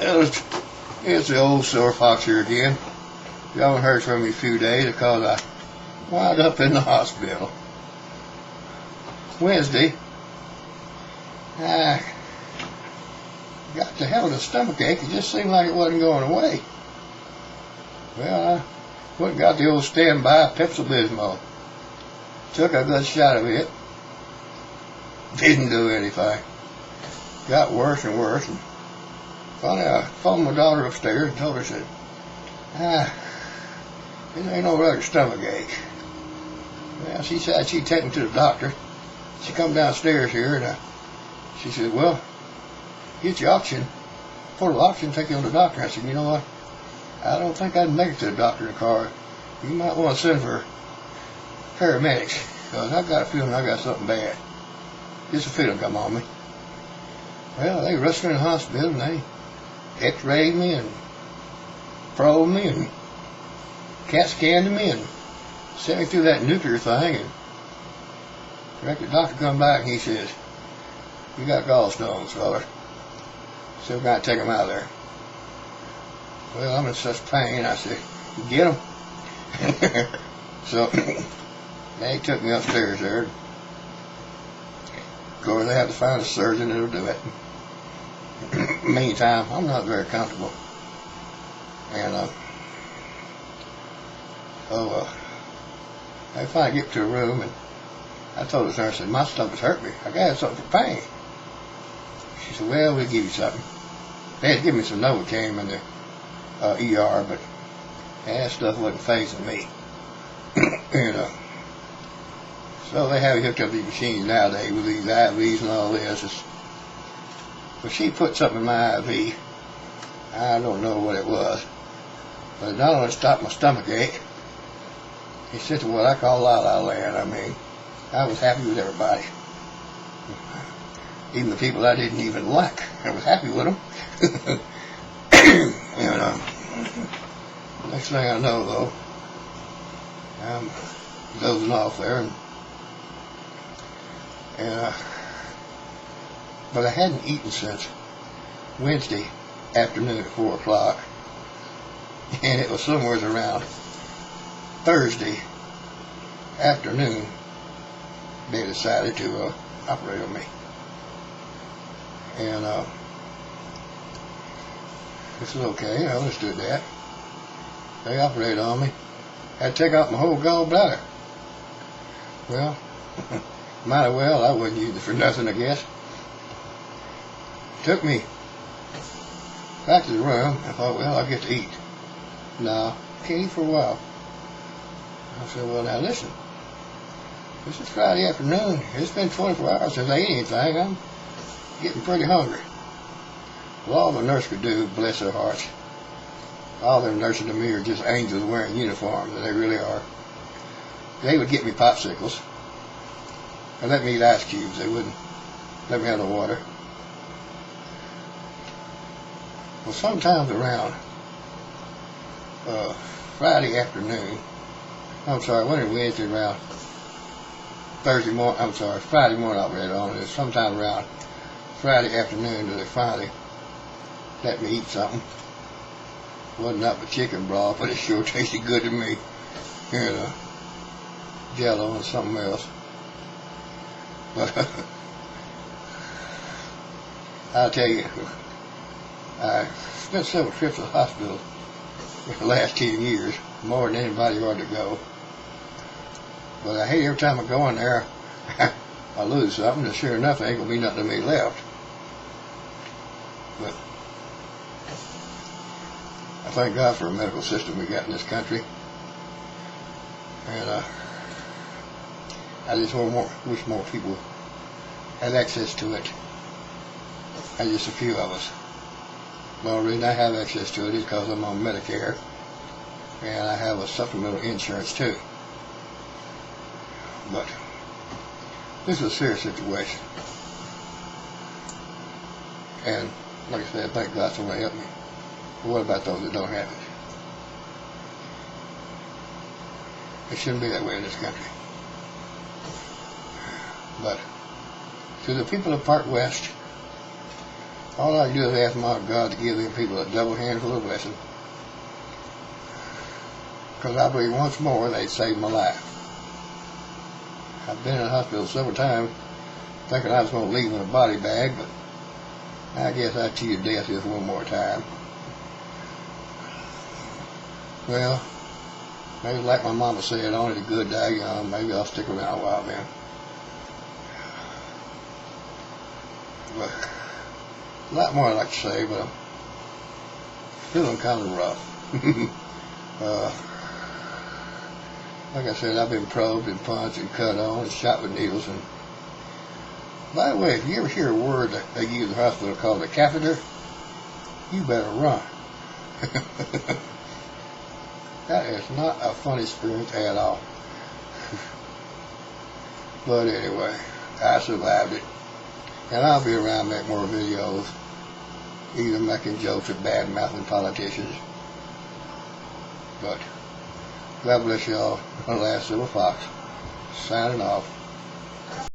Well, it's the old Silverfox here again. You haven't heard from me a few days because I wound up in the hospital. Wednesday, I got to hell of a stomach ache. It just seemed like it wasn't going away. Well, I went and got the old standby Pepsi-Bismol. Took a good shot of it. Didn't do anything. Got worse and worse. And finally, I phoned my daughter upstairs and told her, said, it ain't no regular stomach ache. Well, she said she'd take me to the doctor. She come downstairs here and she said, well, get your oxygen, portable oxygen, take you to the doctor. I said, you know what? I don't think I'd make it to the doctor in the car. You might want to send for paramedics, because I've got a feeling I got something bad. Just a feeling come on me. Well, they rushed me in the hospital and they x-rayed me and probed me and CAT scanned me and sent me through that nuclear thing, and the doctor come back and he says, you got gallstones, fella. So we're going to take them out of there. Well, I'm in such pain. I said, get them. So they took me upstairs there. Of course, they have to find a surgeon that'll do it. Meantime, I'm not very comfortable. And I finally get to a room and I told the nurse, I said, my stomach's hurt me. I gotta have something for pain. She said, well, we'll give you something. They had to give me some Novocaine in the ER, but that stuff wasn't phasing me. So they have you hooked up these machines nowadays with these IVs and all this. But she put something in my IV. I don't know what it was. But it not only stopped my stomach ache, it sent to what I call la-la land. I mean, I was happy with everybody. Even the people I didn't even like, I was happy with them. Next thing I know, though, I'm dozing off there, but I hadn't eaten since Wednesday afternoon at 4 o'clock, and it was somewhere around Thursday afternoon they decided to operate on me. And this is okay, I understood that. They operated on me. Had to take out my whole gallbladder. Well, might as well, I wouldn't use it for nothing, I guess. Took me back to the room. I thought, well, I'll get to eat. No, can't eat for a while. I said, well, now listen. This is Friday afternoon. It's been 24 hours since I ate anything. I'm getting pretty hungry. Well, all the nurse could do, bless their hearts, all their nurses to me are just angels wearing uniforms, and they really are. They would get me popsicles and let me eat ice cubes. They wouldn't let me have no water. Well, sometimes around Friday afternoon, I'm sorry, when it Wednesday around Thursday morning, I'm sorry, Friday morning I read on it. Sometime around Friday afternoon that they finally let me eat something. Wasn't up a chicken broth, but it sure tasted good to me. Jello and something else. But I'll tell you, I spent several trips to the hospital for the last 10 years, more than anybody ought to go. But I hate every time I go in there, I lose something, and sure enough, there ain't gonna be nothing to me left. But I thank God for a medical system we got in this country, and I just wish more people had access to it, and just a few of us. Well, the reason I have access to it is because I'm on Medicare, and I have a supplemental insurance too. But this is a serious situation, and like I said, thank God somebody helped me. But what about those that don't have it? It shouldn't be that way in this country. But to the people of Park West, All I can do is ask my God to give them people a double handful of blessing. Because I believe once more they'd saved my life. I've been in the hospital several times thinking I was going to leave in a body bag, but I guess I'd cheat death just one more time. Well, maybe like my mama said, only the good die young. Maybe I'll stick around a while then. But a lot more I'd like to say, but I'm feeling kind of rough. Like I said, I've been probed and punched and cut on and shot with needles. And by the way, if you ever hear a word that they use in the hospital called a catheter, you better run. That is not a fun experience at all. But anyway, I survived it. And I'll be around to make more videos, either making jokes or bad-mouthing politicians. But God bless y'all. The last Silverfox, signing off.